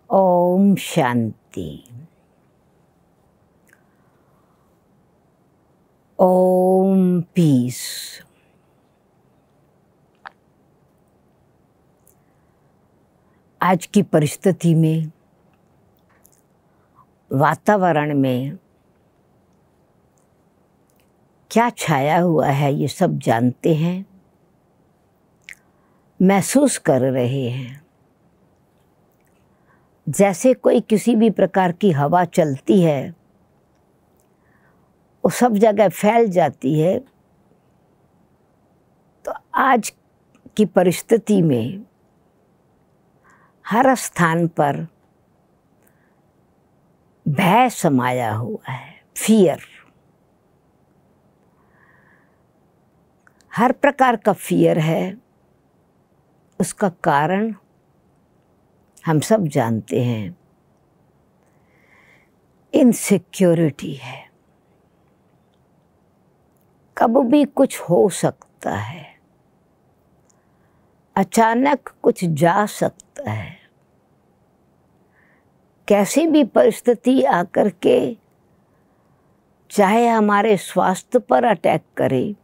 ओम शांति। ओम piece. आज की परिस्थिति में, वातावरण में क्या छाया हुआ है ये सब जानते हैं, महसूस कर रहे हैं। जैसे कोई किसी भी प्रकार की हवा चलती है, वो सब जगह फैल जाती है। तो आज की परिस्थिति में हर स्थान पर भय समाया हुआ है, फियर। हर प्रकार का फियर है। उसका कारण हम सब जानते हैं, इनसिक्योरिटी है। कब भी कुछ हो सकता है, अचानक कुछ जा सकता है। कैसी भी परिस्थिति आकर के चाहे हमारे स्वास्थ्य पर अटैक करे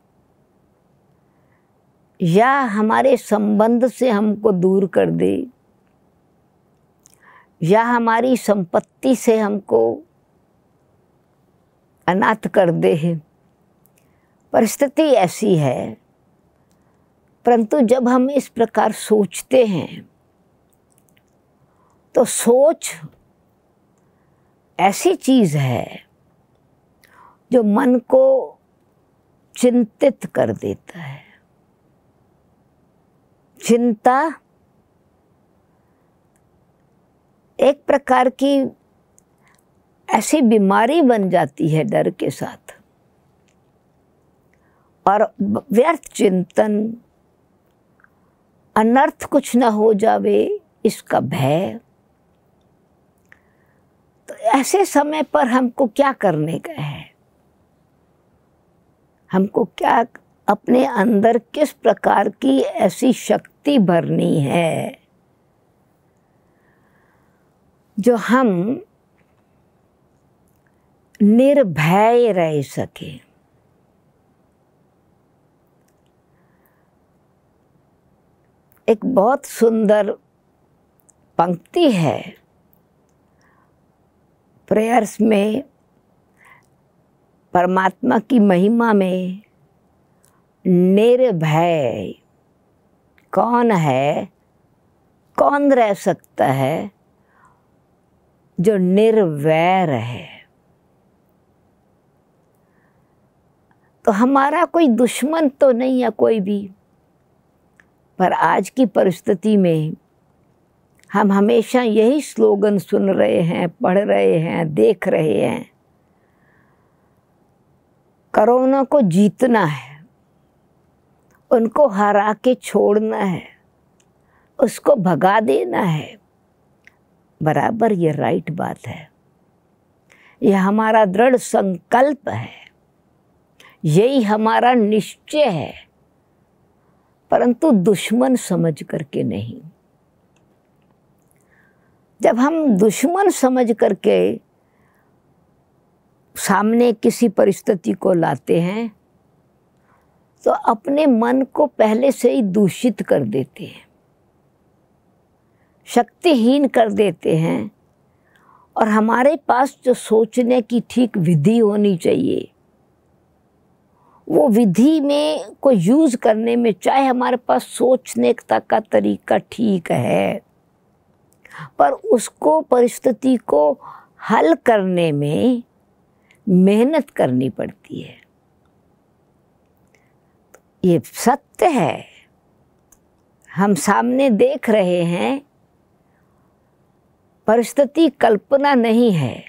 या हमारे संबंध से हमको दूर कर दे या हमारी संपत्ति से हमको अनाथ कर दे, परिस्थिति ऐसी है। परंतु जब हम इस प्रकार सोचते हैं तो सोच ऐसी चीज है जो मन को चिंतित कर देता है। चिंता एक प्रकार की ऐसी बीमारी बन जाती है डर के साथ, और व्यर्थ चिंतन, अनर्थ कुछ न हो जावे इसका भय। तो ऐसे समय पर हमको क्या करने का है? हमको क्या अपने अंदर किस प्रकार की ऐसी शक्ति भरनी है जो हम निर्भय रह सके। एक बहुत सुंदर पंक्ति है प्रेयर्स में, परमात्मा की महिमा में, निर्भय कौन है, कौन रह सकता है जो निर्वैर है। तो हमारा कोई दुश्मन तो नहीं है कोई भी, पर आज की परिस्थिति में हम हमेशा यही स्लोगन सुन रहे हैं, पढ़ रहे हैं, देख रहे हैं। कोरोना को जीतना है, उनको हरा के छोड़ना है, उसको भगा देना है। बराबर ये राइट बात है, यह हमारा दृढ़ संकल्प है, यही हमारा निश्चय है, परंतु दुश्मन समझ करके नहीं। जब हम दुश्मन समझ करके सामने किसी परिस्थिति को लाते हैं तो अपने मन को पहले से ही दूषित कर देते हैं, शक्तिहीन कर देते हैं। और हमारे पास जो सोचने की ठीक विधि होनी चाहिए, वो विधि में को यूज करने में, चाहे हमारे पास सोचने का तरीका ठीक है, पर उसको परिस्थिति को हल करने में मेहनत करनी पड़ती है। ये सत्य है, हम सामने देख रहे हैं, परिस्थिति कल्पना नहीं है,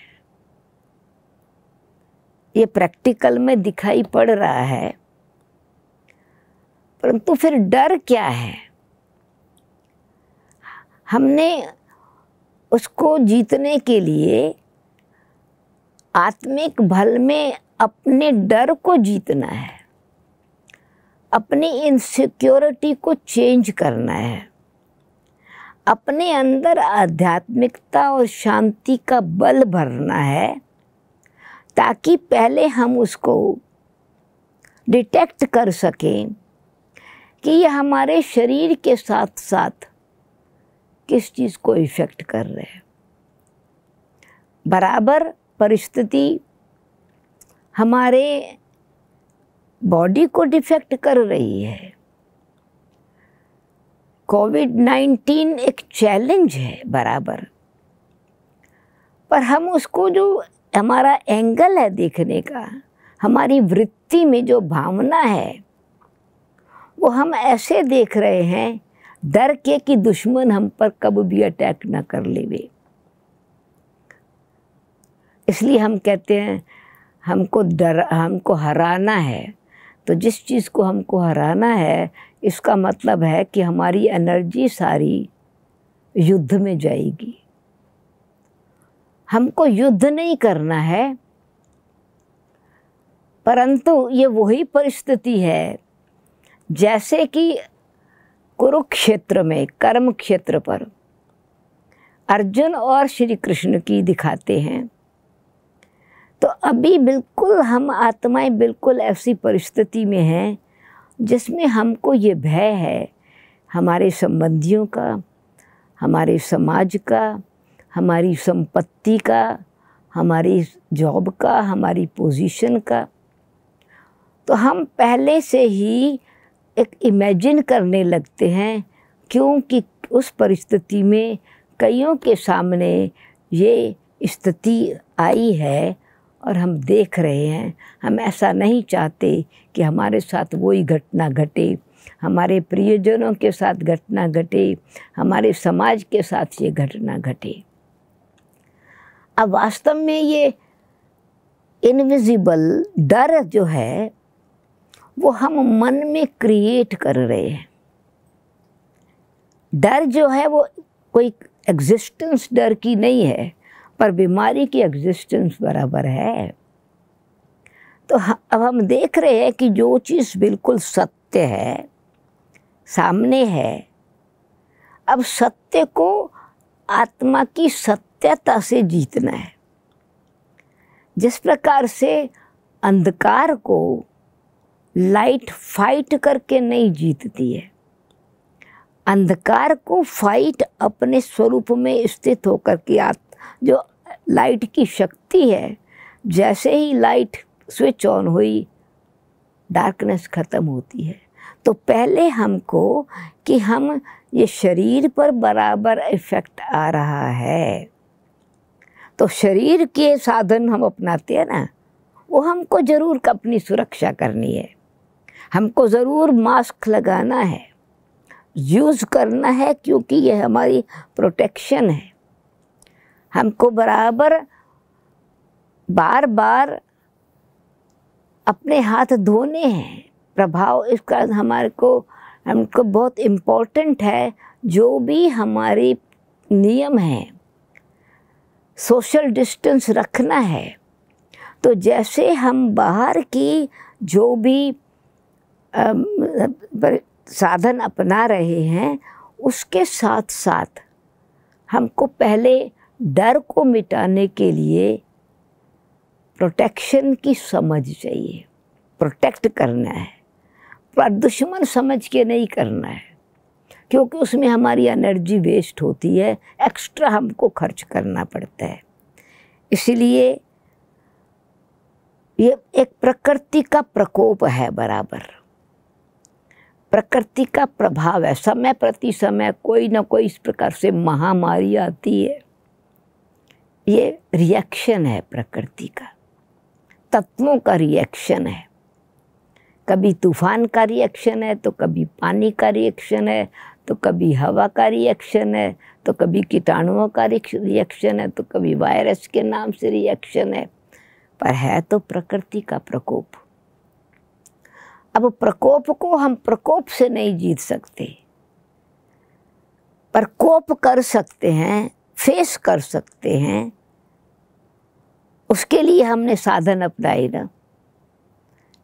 ये प्रैक्टिकल में दिखाई पड़ रहा है। परंतु फिर डर क्या है? हमने उसको जीतने के लिए आत्मिक बल में अपने डर को जीतना है, अपनी इनसिक्योरिटी को चेंज करना है, अपने अंदर आध्यात्मिकता और शांति का बल भरना है, ताकि पहले हम उसको डिटेक्ट कर सकें कि ये हमारे शरीर के साथ साथ किस चीज़ को इफ़ेक्ट कर रहे हैं। बराबर परिस्थिति हमारे बॉडी को डिफेक्ट कर रही है। कोविड-19 एक चैलेंज है बराबर, पर हम उसको जो हमारा एंगल है देखने का, हमारी वृत्ति में जो भावना है, वो हम ऐसे देख रहे हैं डर के कि दुश्मन हम पर कब भी अटैक ना कर लेवे। इसलिए हम कहते हैं हमको हराना है। तो जिस चीज़ को हमको हराना है, इसका मतलब है कि हमारी एनर्जी सारी युद्ध में जाएगी। हमको युद्ध नहीं करना है, परंतु ये वही परिस्थिति है जैसे कि कुरुक्षेत्र में, कर्म क्षेत्र पर अर्जुन और श्री कृष्ण की दिखाते हैं। तो अभी बिल्कुल हम आत्माएं बिल्कुल ऐसी परिस्थिति में हैं जिसमें हमको ये भय है हमारे संबंधियों का, हमारे समाज का, हमारी संपत्ति का, हमारी जॉब का, हमारी पोजीशन का। तो हम पहले से ही एक इमेजिन करने लगते हैं, क्योंकि उस परिस्थिति में कईयों के सामने ये स्थिति आई है और हम देख रहे हैं। हम ऐसा नहीं चाहते कि हमारे साथ वही घटना घटे, हमारे प्रियजनों के साथ घटना घटे, हमारे समाज के साथ ये घटना घटे। अब वास्तव में ये इनविजिबल डर जो है वो हम मन में क्रिएट कर रहे हैं। डर जो है वो कोई एग्जिस्टेंस डर की नहीं है, पर बीमारी की एग्जिस्टेंस बराबर है। तो अब हम देख रहे हैं कि जो चीज़ बिल्कुल सत्य है, सामने है, अब सत्य को आत्मा की सत्यता से जीतना है। जिस प्रकार से अंधकार को लाइट फाइट करके नहीं जीतती है, अंधकार को फाइट अपने स्वरूप में स्थित होकर के जो लाइट की शक्ति है, जैसे ही लाइट स्विच ऑन हुई डार्कनेस ख़त्म होती है। तो पहले हमको कि हम ये शरीर पर बराबर इफ़ेक्ट आ रहा है, तो शरीर के साधन हम अपनाते हैं ना, वो हमको ज़रूर अपनी सुरक्षा करनी है। हमको ज़रूर मास्क लगाना है, यूज़ करना है, क्योंकि ये हमारी प्रोटेक्शन है। हमको बराबर बार बार अपने हाथ धोने हैं। प्रभाव इसका हमको बहुत इम्पोर्टेंट है। जो भी हमारे नियम हैं, सोशल डिस्टेंस रखना है। तो जैसे हम बाहर की जो भी साधन अपना रहे हैं, उसके साथ साथ हमको पहले डर को मिटाने के लिए प्रोटेक्शन की समझ चाहिए। प्रोटेक्ट करना है, पर दुश्मन समझ के नहीं करना है, क्योंकि उसमें हमारी एनर्जी वेस्ट होती है, एक्स्ट्रा हमको खर्च करना पड़ता है। इसलिए ये एक प्रकृति का प्रकोप है बराबर, प्रकृति का प्रभाव है। समय प्रति समय कोई ना कोई इस प्रकार से महामारी आती है। ये रिएक्शन है प्रकृति का, तत्वों का रिएक्शन है। कभी तूफान का रिएक्शन है, तो कभी पानी का रिएक्शन है, तो कभी हवा का रिएक्शन है, तो कभी कीटाणुओं का रिएक्शन है, तो कभी वायरस के नाम से रिएक्शन है। पर है तो प्रकृति का प्रकोप। अब प्रकोप को हम प्रकोप से नहीं जीत सकते, पर कोप कर सकते हैं, फेस कर सकते हैं। उसके लिए हमने साधन अपनाए ना।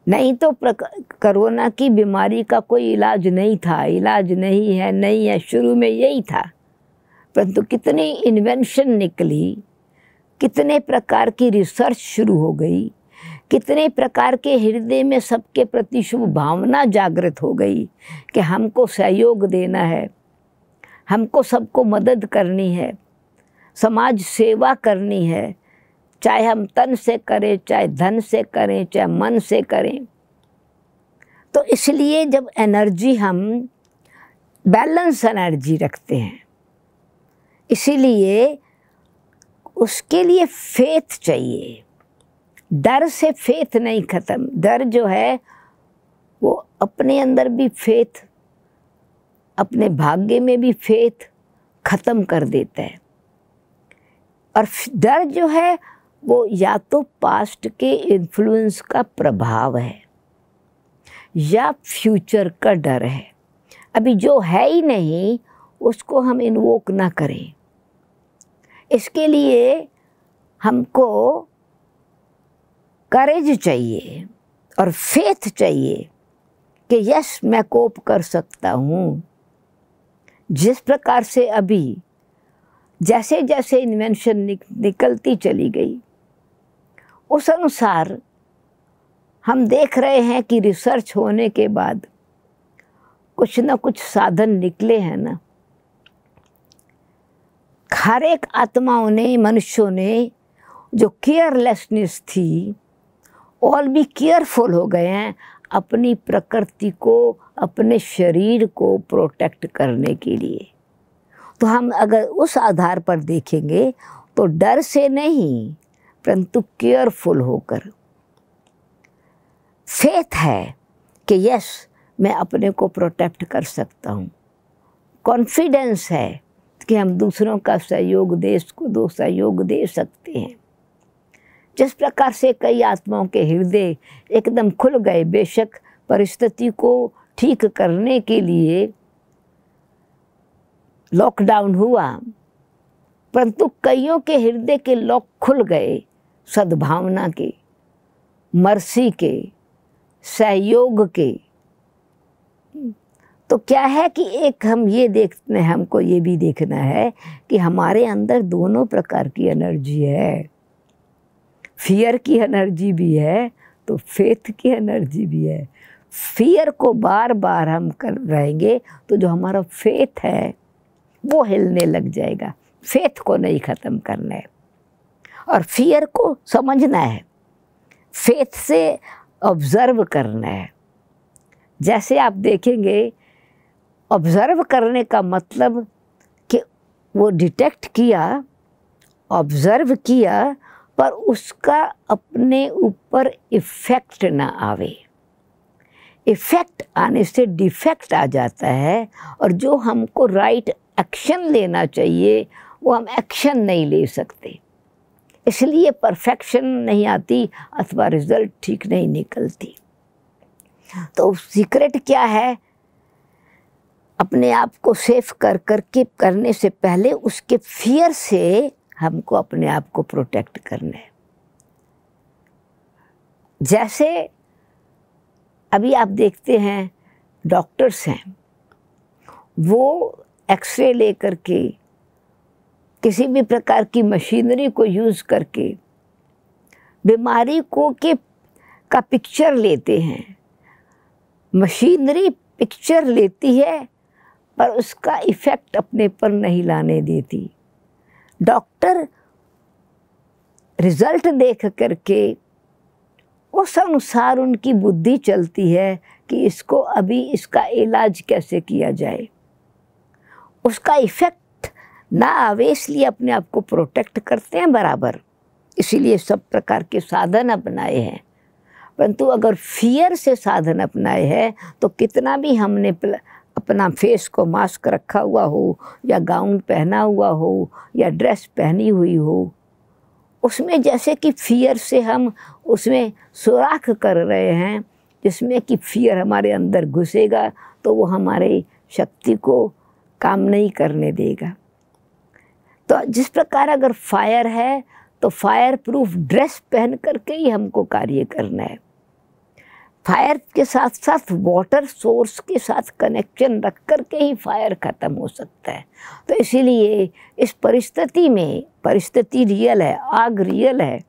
नहीं तो कोरोना की बीमारी का कोई इलाज नहीं था, इलाज नहीं है, शुरू में यही था परंतु कितनी इन्वेंशन निकली, कितने प्रकार की रिसर्च शुरू हो गई, कितने प्रकार के हृदय में सबके प्रति शुभ भावना जागृत हो गई कि हमको सहयोग देना है, हमको सबको मदद करनी है, समाज सेवा करनी है, चाहे हम तन से करें, चाहे धन से करें, चाहे मन से करें। तो इसलिए जब एनर्जी हम बैलेंस एनर्जी रखते हैं, इसीलिए उसके लिए फेथ चाहिए। डर से फेथ नहीं खत्म, डर जो है वो अपने अंदर भी फेथ, अपने भाग्य में भी फेथ खत्म कर देता है। और डर जो है वो या तो पास्ट के इन्फ्लुएंस का प्रभाव है या फ्यूचर का डर है। अभी जो है ही नहीं उसको हम इन्वोक ना करें। इसके लिए हमको करेज चाहिए और फेथ चाहिए कि यस मैं कोप कर सकता हूँ। जिस प्रकार से अभी जैसे जैसे इन्वेंशन निकलती चली गई, उस अनुसार हम देख रहे हैं कि रिसर्च होने के बाद कुछ न कुछ साधन निकले हैं ना। हर एक आत्माओं ने, मनुष्यों ने जो केयरलेसनेस थी, ऑल भी केयरफुल हो गए हैं अपनी प्रकृति को, अपने शरीर को प्रोटेक्ट करने के लिए। तो हम अगर उस आधार पर देखेंगे तो डर से नहीं परंतु केयरफुल होकर फेथ है कि यस मैं अपने को प्रोटेक्ट कर सकता हूँ। कॉन्फिडेंस है कि हम दूसरों का सहयोग, देश को सहयोग दे सकते हैं। जिस प्रकार से कई आत्माओं के हृदय एकदम खुल गए, बेशक परिस्थिति को ठीक करने के लिए लॉकडाउन हुआ, परंतु कईयों के हृदय के लॉक खुल गए सद्भावना के, मर्सी के, सहयोग के। तो क्या है कि एक हम ये देखते हैं, हमको ये भी देखना है कि हमारे अंदर दोनों प्रकार की एनर्जी है। फियर की एनर्जी भी है तो फेथ की एनर्जी भी है। फियर को बार बार हम कर रहेंगे तो जो हमारा फेथ है वो हिलने लग जाएगा। फेथ को नहीं ख़त्म करना है और फियर को समझना है, फेथ से ऑब्ज़र्व करना है। जैसे आप देखेंगे, ऑब्ज़र्व करने का मतलब कि वो डिटेक्ट किया, ऑब्ज़र्व किया, पर उसका अपने ऊपर इफ़ेक्ट ना आवे। इफ़ेक्ट आने से डिफेक्ट आ जाता है और जो हमको राइट एक्शन लेना चाहिए वो हम एक्शन नहीं ले सकते, इसलिए परफेक्शन नहीं आती अथवा रिजल्ट ठीक नहीं निकलती। तो सीक्रेट क्या है? अपने आप को सेफ करके करने से पहले उसके फियर से हमको अपने आप को प्रोटेक्ट करना है। जैसे अभी आप देखते हैं डॉक्टर्स हैं, वो एक्सरे ले करके, किसी भी प्रकार की मशीनरी को यूज़ करके बीमारी को का पिक्चर लेते हैं। मशीनरी पिक्चर लेती है पर उसका इफ़ेक्ट अपने पर नहीं लाने देती। डॉक्टर रिज़ल्ट देख करके उस अनुसार उनकी बुद्धि चलती है कि इसको अभी इसका इलाज कैसे किया जाए, उसका इफ़ेक्ट ना आवे, इसलिए अपने आप को प्रोटेक्ट करते हैं बराबर। इसीलिए सब प्रकार के साधन अपनाए हैं। परंतु अगर फियर से साधन अपनाए हैं तो कितना भी हमने अपना फेस को मास्क रखा हुआ हो या गाउन पहना हुआ हो या ड्रेस पहनी हुई हो, उसमें जैसे कि फियर से हम उसमें सुराख कर रहे हैं, जिसमें कि फियर हमारे अंदर घुसेगा तो वो हमारे शक्ति को काम नहीं करने देगा। तो जिस प्रकार अगर फायर है तो फायर प्रूफ ड्रेस पहन करके ही हमको कार्य करना है। फायर के साथ साथ वाटर सोर्स के साथ कनेक्शन रख कर के ही फायर ख़त्म हो सकता है। तो इसीलिए इस परिस्थिति में, परिस्थिति रियल है, आग रियल है,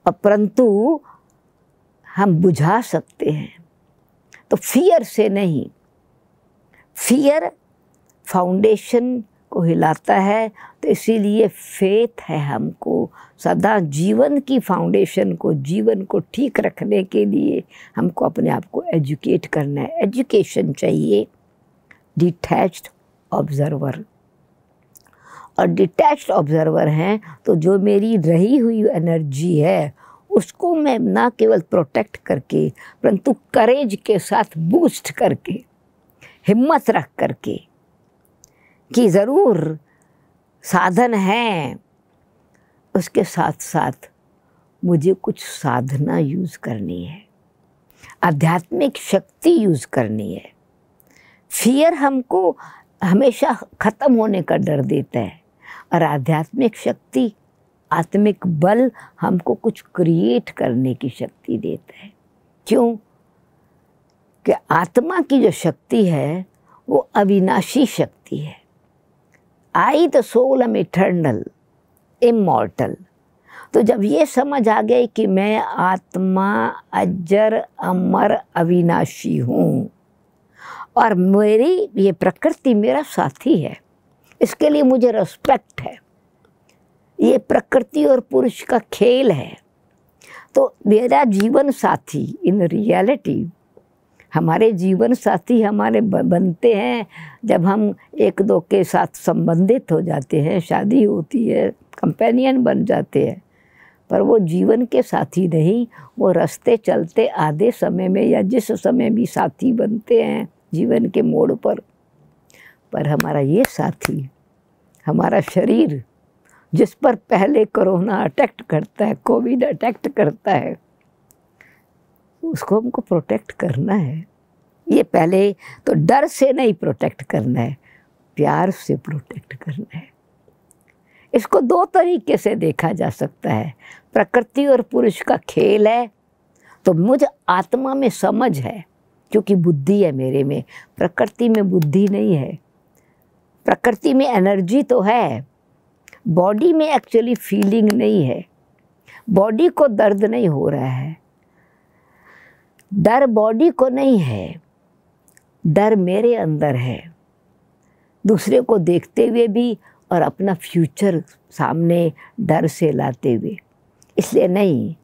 परंतु हम बुझा सकते हैं। तो फियर से नहीं, फियर फाउंडेशन को हिलाता है। तो इसीलिए फेथ है हमको सदा जीवन की फाउंडेशन को, जीवन को ठीक रखने के लिए हमको अपने आप को एजुकेट करना है। एजुकेशन चाहिए डिटैच्ड ऑब्जर्वर, और डिटैच्ड ऑब्जर्वर हैं तो जो मेरी रही हुई एनर्जी है उसको मैं ना केवल प्रोटेक्ट करके परंतु करेज के साथ बूस्ट करके, हिम्मत रख करके कि ज़रूर साधन है, उसके साथ साथ मुझे कुछ साधना यूज़ करनी है, आध्यात्मिक शक्ति यूज़ करनी है। फियर हमको हमेशा ख़त्म होने का डर देता है और आध्यात्मिक शक्ति, आत्मिक बल हमको कुछ क्रिएट करने की शक्ति देता है। क्यों? कि आत्मा की जो शक्ति है वो अविनाशी शक्ति है। I the soul am eternal immortal. तो जब ये समझ आ गई कि मैं आत्मा अजर अमर अविनाशी हूँ और मेरी ये प्रकृति मेरा साथी है, इसके लिए मुझे रिस्पेक्ट है, ये प्रकृति और पुरुष का खेल है। तो मेरा जीवन साथी इन रियलिटी, हमारे जीवन साथी हमारे बनते हैं जब हम एक दो के साथ संबंधित हो जाते हैं, शादी होती है, कंपेनियन बन जाते हैं, पर वो जीवन के साथी नहीं, वो रास्ते चलते आधे समय में या जिस समय भी साथी बनते हैं जीवन के मोड़ पर हमारा ये साथी, हमारा शरीर जिस पर पहले कोरोना अटैक करता है, कोविड अटैक करता है, उसको हमको प्रोटेक्ट करना है। ये पहले तो डर से नहीं प्रोटेक्ट करना है, प्यार से प्रोटेक्ट करना है। इसको दो तरीके से देखा जा सकता है। प्रकृति और पुरुष का खेल है तो मुझ आत्मा में समझ है, क्योंकि बुद्धि है मेरे में, प्रकृति में बुद्धि नहीं है। प्रकृति में एनर्जी तो है, बॉडी में एक्चुअली फीलिंग नहीं है, बॉडी को दर्द नहीं हो रहा है, डर बॉडी को नहीं है, डर मेरे अंदर है, दूसरे को देखते हुए भी और अपना फ्यूचर सामने डर से लाते हुए। इसलिए नहीं,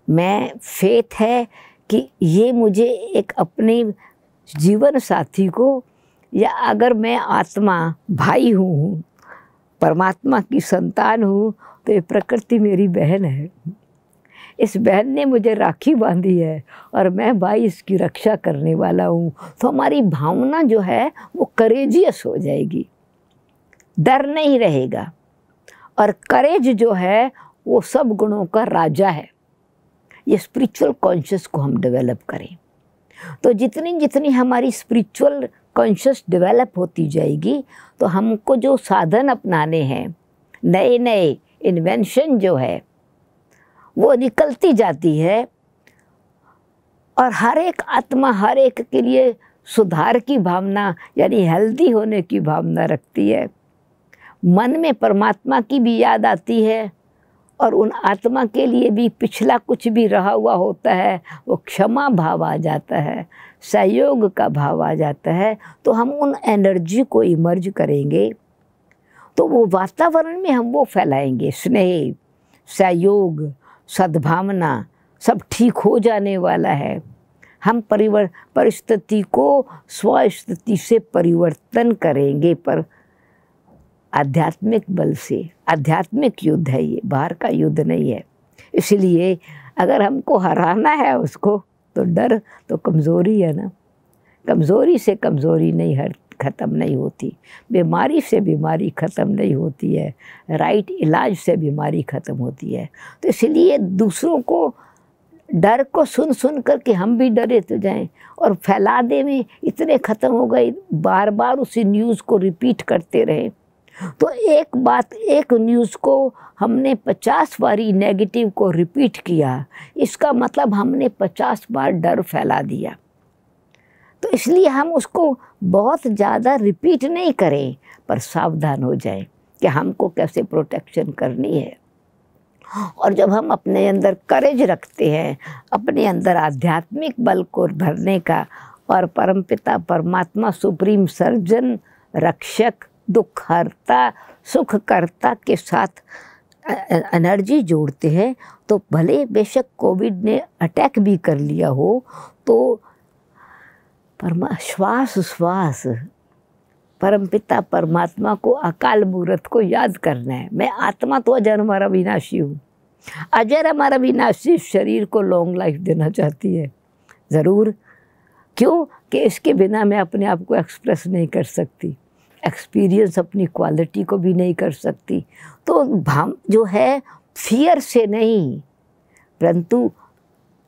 मैं फेथ है कि ये मुझे एक अपने जीवन साथी को, या अगर मैं आत्मा भाई हूँ, परमात्मा की संतान हूँ, तो ये प्रकृति मेरी बहन है। इस बहन ने मुझे राखी बांधी है और मैं भाई इसकी रक्षा करने वाला हूँ। तो हमारी भावना जो है वो करेजियस हो जाएगी, डर नहीं रहेगा। और करेज जो है वो सब गुणों का राजा है। ये स्पिरिचुअल कॉन्शियस को हम डेवलप करें तो जितनी जितनी हमारी स्पिरिचुअल कॉन्शियस डेवलप होती जाएगी तो हमको जो साधन अपनाने हैं, नए नए इन्वेंशन जो है वो निकलती जाती है। और हर एक आत्मा हर एक के लिए सुधार की भावना यानी हेल्दी होने की भावना रखती है। मन में परमात्मा की भी याद आती है और उन आत्मा के लिए भी पिछला कुछ भी रहा हुआ होता है वो क्षमा भाव आ जाता है, सहयोग का भाव आ जाता है। तो हम उन एनर्जी को इमर्ज करेंगे तो वो वातावरण में हम वो फैलाएंगे, स्नेह, सहयोग, सद्भावना, सब ठीक हो जाने वाला है। हम परिस्थिति को स्वस्थिति से परिवर्तन करेंगे, पर आध्यात्मिक बल से। आध्यात्मिक युद्ध है ये, बाहर का युद्ध नहीं है। इसलिए अगर हमको हराना है उसको तो डर तो कमज़ोरी है ना, कमज़ोरी से कमज़ोरी नहीं ख़त्म नहीं होती, बीमारी से बीमारी ख़त्म नहीं होती है, राइट इलाज से बीमारी ख़त्म होती है। तो इसलिए दूसरों को डर को सुन सुन करके हम भी डरे तो जाएं और फैला दे में इतने ख़त्म हो गए, बार बार उसी न्यूज़ को रिपीट करते रहे तो एक बात, एक न्यूज़ को हमने 50 बारी नेगेटिव को रिपीट किया, इसका मतलब हमने 50 बार डर फैला दिया। तो इसलिए हम उसको बहुत ज़्यादा रिपीट नहीं करें, पर सावधान हो जाएं कि हमको कैसे प्रोटेक्शन करनी है। और जब हम अपने अंदर करेज रखते हैं, अपने अंदर आध्यात्मिक बल को भरने का, और परमपिता परमात्मा सुप्रीम सर्जन रक्षक दुखहर्ता सुखकर्ता के साथ एनर्जी जोड़ते हैं, तो भले बेशक कोविड ने अटैक भी कर लिया हो, तो श्वास श्वास परमपिता परमात्मा को, अकाल मूर्त को याद करना है। मैं आत्मा तो अजर हमारा विनाशी हूँ, अजर हमारा विनाशी शरीर को लॉन्ग लाइफ देना चाहती है ज़रूर। क्यों कि इसके बिना मैं अपने आप को एक्सप्रेस नहीं कर सकती, एक्सपीरियंस अपनी क्वालिटी को भी नहीं कर सकती। तो भाव जो है फियर से नहीं, परंतु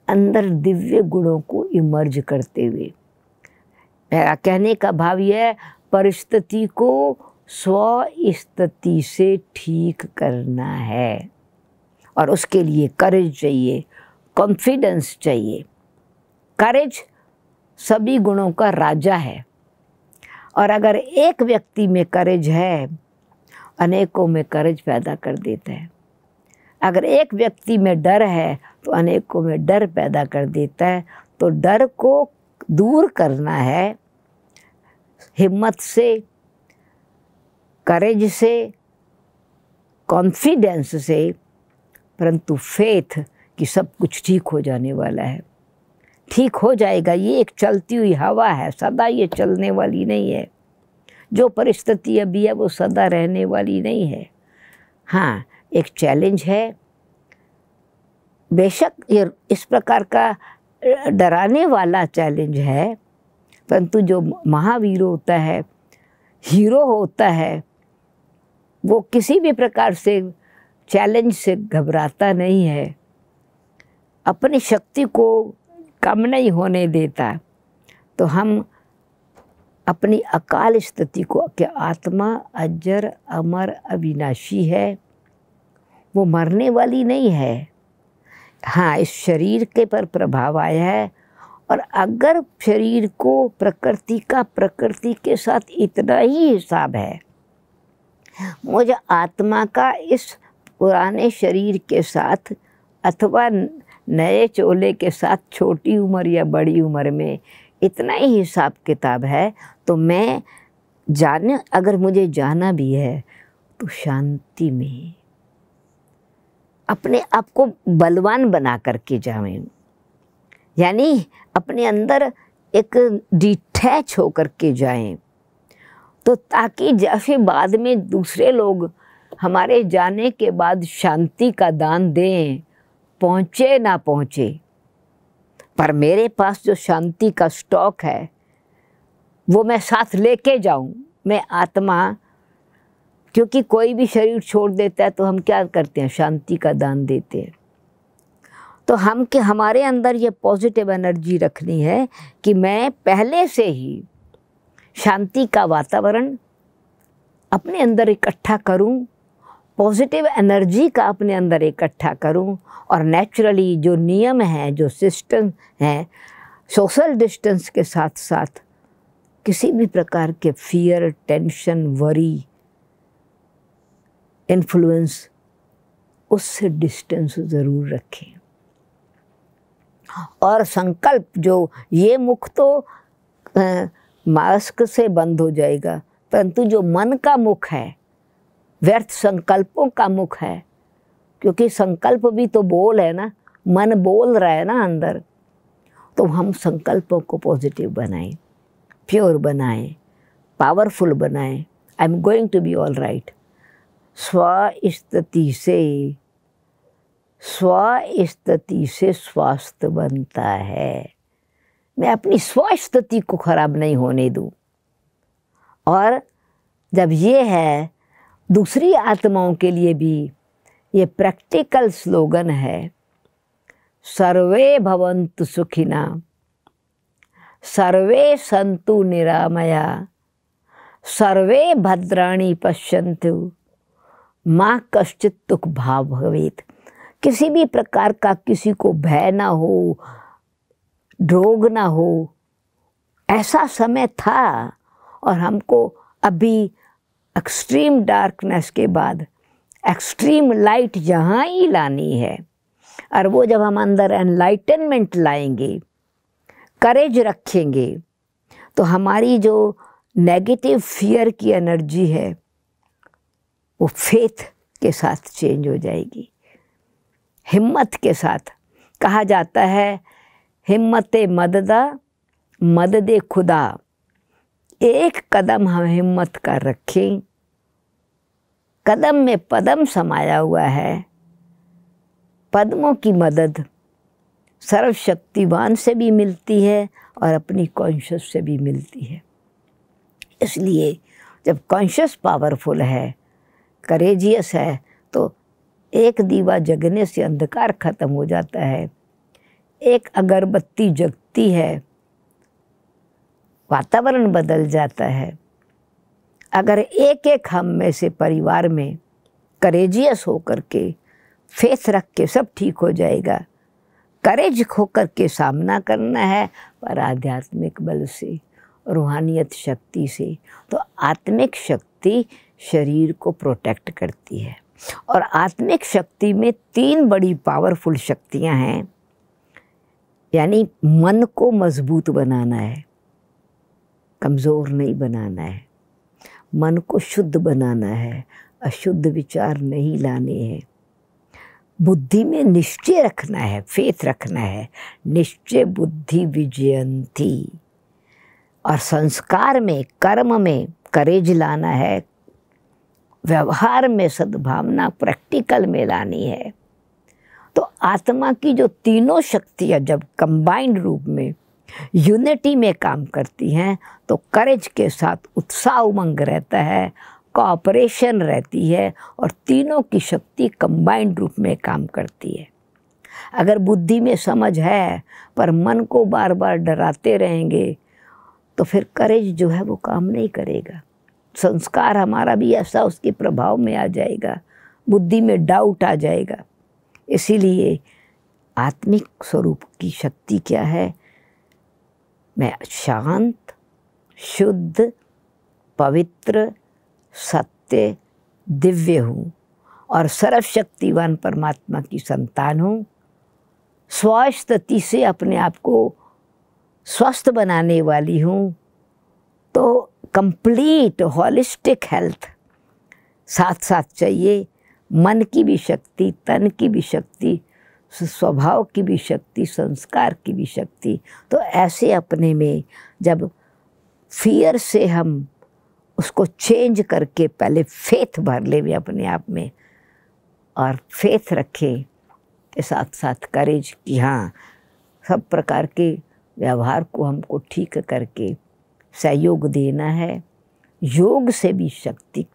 अंदर दिव्य गुणों को इमर्ज करते हुए। मेरा कहने का भाव यह है, परिस्थिति को स्व-स्थिति से ठीक करना है, और उसके लिए करेज चाहिए, कॉन्फिडेंस चाहिए। करेज सभी गुणों का राजा है, और अगर एक व्यक्ति में करेज है, अनेकों में करेज पैदा कर देता है। अगर एक व्यक्ति में डर है, तो अनेकों में डर पैदा कर देता है। तो डर को दूर करना है हिम्मत से, करेज से, कॉन्फिडेंस से, परंतु फेथ कि सब कुछ ठीक हो जाने वाला है। ठीक हो जाएगा, ये एक चलती हुई हवा है, सदा ये चलने वाली नहीं है। जो परिस्थिति अभी है वो सदा रहने वाली नहीं है। हाँ, एक चैलेंज है, बेशक ये इस प्रकार का डराने वाला चैलेंज है, परंतु जो महावीर होता है, हीरो होता है, वो किसी भी प्रकार से चैलेंज से घबराता नहीं है, अपनी शक्ति को कम नहीं होने देता। तो हम अपनी अकाल स्थिति को, कि आत्मा अजर अमर अविनाशी है, वो मरने वाली नहीं है। हाँ, इस शरीर के पर प्रभाव आया है, और अगर शरीर को प्रकृति का प्रकृति के साथ इतना ही हिसाब है, मुझे आत्मा का इस पुराने शरीर के साथ अथवा नए चोले के साथ छोटी उम्र या बड़ी उम्र में इतना ही हिसाब किताब है, तो मैं अगर मुझे जाना भी है तो शांति में अपने आप को बलवान बना करके जाएं, यानी अपने अंदर एक डिटैच होकर के जाएं, तो ताकि जैसे बाद में दूसरे लोग हमारे जाने के बाद शांति का दान दें, पहुँचे ना पहुँचे, पर मेरे पास जो शांति का स्टॉक है वो मैं साथ लेके जाऊं। मैं आत्मा, क्योंकि कोई भी शरीर छोड़ देता है तो हम क्या करते हैं, शांति का दान देते हैं। तो हमारे अंदर ये पॉजिटिव एनर्जी रखनी है कि मैं पहले से ही शांति का वातावरण अपने अंदर इकट्ठा करूं, पॉजिटिव एनर्जी का अपने अंदर इकट्ठा करूं, और नेचुरली जो नियम हैं, जो सिस्टम हैं, सोशल डिस्टेंस के साथ साथ किसी भी प्रकार के फियर, टेंशन, वरी, इन्फ्लुएंस, उससे डिस्टेंस ज़रूर रखें। और संकल्प, जो ये मुख तो मास्क से बंद हो जाएगा, परंतु जो मन का मुख है, व्यर्थ संकल्पों का मुख है, क्योंकि संकल्प भी तो बोल है ना, मन बोल रहा है ना अंदर, तो हम संकल्पों को पॉजिटिव बनाएं, प्योर बनाएं, पावरफुल बनाएं। I am going to be all right. स्व-स्थिति से स्वास्थ्य बनता है। मैं अपनी स्व-स्थिति को खराब नहीं होने दूं। और जब ये है, दूसरी आत्माओं के लिए भी ये प्रैक्टिकल स्लोगन है, सर्वे भवन्तु सुखिना, सर्वे सन्तु निरामया, सर्वे भद्राणि पश्यन्तु माँ कश्चित् दुख भाव भवेत्। किसी भी प्रकार का किसी को भय ना हो, रोग ना हो, ऐसा समय था। और हमको अभी एक्सट्रीम डार्कनेस के बाद एक्सट्रीम लाइट जहाँ ही लानी है, और वो जब हम अंदर एनलाइटनमेंट लाएंगे, करेज रखेंगे, तो हमारी जो नेगेटिव फियर की एनर्जी है वो फेथ के साथ चेंज हो जाएगी, हिम्मत के साथ। कहा जाता है हिम्मते मददा मददे खुदा। एक कदम हम हिम्मत कर रखें, कदम में पदम समाया हुआ है। पद्मों की मदद सर्वशक्तिवान से भी मिलती है और अपनी कॉन्शियस से भी मिलती है। इसलिए जब कॉन्शियस पावरफुल है, करेजियस है, तो एक दीवा जगने से अंधकार खत्म हो जाता है। एक अगरबत्ती जगती है, वातावरण बदल जाता है। अगर एक एक हम में से परिवार में करेजियस होकर के, फेथ रख के सब ठीक हो जाएगा। करेज होकर के सामना करना है, पर आध्यात्मिक बल से, रूहानियत शक्ति से। तो आत्मिक शक्ति शरीर को प्रोटेक्ट करती है। और आत्मिक शक्ति में 3 बड़ी पावरफुल शक्तियां हैं। यानी मन को मजबूत बनाना है, कमज़ोर नहीं बनाना है। मन को शुद्ध बनाना है, अशुद्ध विचार नहीं लाने हैं। बुद्धि में निश्चय रखना है, फेथ रखना है। निश्चय बुद्धि विजयंती। और संस्कार में, कर्म में करेज लाना है। व्यवहार में सद्भावना प्रैक्टिकल में लानी है। तो आत्मा की जो तीनों शक्तियाँ जब कंबाइंड रूप में यूनिटी में काम करती हैं, तो करेज के साथ उत्साह उमंग रहता है, कोऑपरेशन रहती है, और तीनों की शक्ति कंबाइंड रूप में काम करती है। अगर बुद्धि में समझ है पर मन को बार बार डराते रहेंगे, तो फिर करेज जो है वो काम नहीं करेगा। संस्कार हमारा भी ऐसा उसके प्रभाव में आ जाएगा, बुद्धि में डाउट आ जाएगा। इसीलिए आत्मिक स्वरूप की शक्ति क्या है? मैं शांत, शुद्ध, पवित्र, सत्य, दिव्य हूँ और सर्वशक्तिवान परमात्मा की संतान हूँ। स्वस्थिति से अपने आप को स्वस्थ बनाने वाली हूँ। तो कंप्लीट होलिस्टिक हेल्थ साथ साथ चाहिए। मन की भी शक्ति, तन की भी शक्ति, स्वभाव की भी शक्ति, संस्कार की भी शक्ति। तो ऐसे अपने में जब फियर से हम उसको चेंज करके पहले फेथ भर ले भी अपने आप में, और फेथ रखें के साथ साथ करेज कि हाँ, सब प्रकार के व्यवहार को हमको ठीक करके सहयोग देना है। योग से भी शक्ति,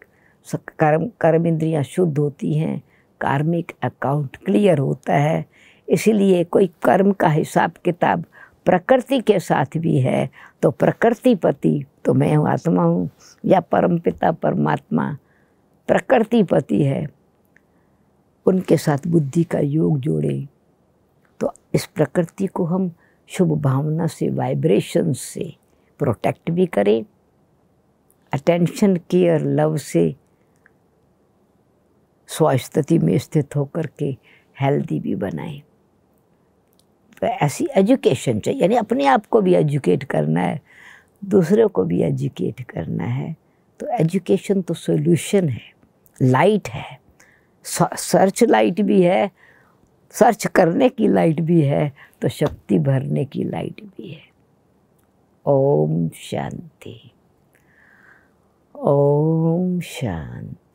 कर्म इंद्रियाँ शुद्ध होती हैं, कार्मिक अकाउंट क्लियर होता है। इसीलिए कोई कर्म का हिसाब किताब प्रकृति के साथ भी है, तो प्रकृतिपति तो मैं हूँ, आत्मा हूँ, या परमपिता परमात्मा प्रकृतिपति है, उनके साथ बुद्धि का योग जोड़ें। तो इस प्रकृति को हम शुभ भावना से, वाइब्रेशन से प्रोटेक्ट भी करें, अटेंशन, केयर, लव से स्वस्थिति में स्थित होकर के हेल्दी भी बनाएं। तो ऐसी एजुकेशन चाहिए, यानी अपने आप को भी एजुकेट करना है, दूसरों को भी एजुकेट करना है। तो एजुकेशन तो सॉल्यूशन है, लाइट है, सर्च लाइट भी है, सर्च करने की लाइट भी है, तो शक्ति भरने की लाइट भी है। ओम शांति, ओम शांति।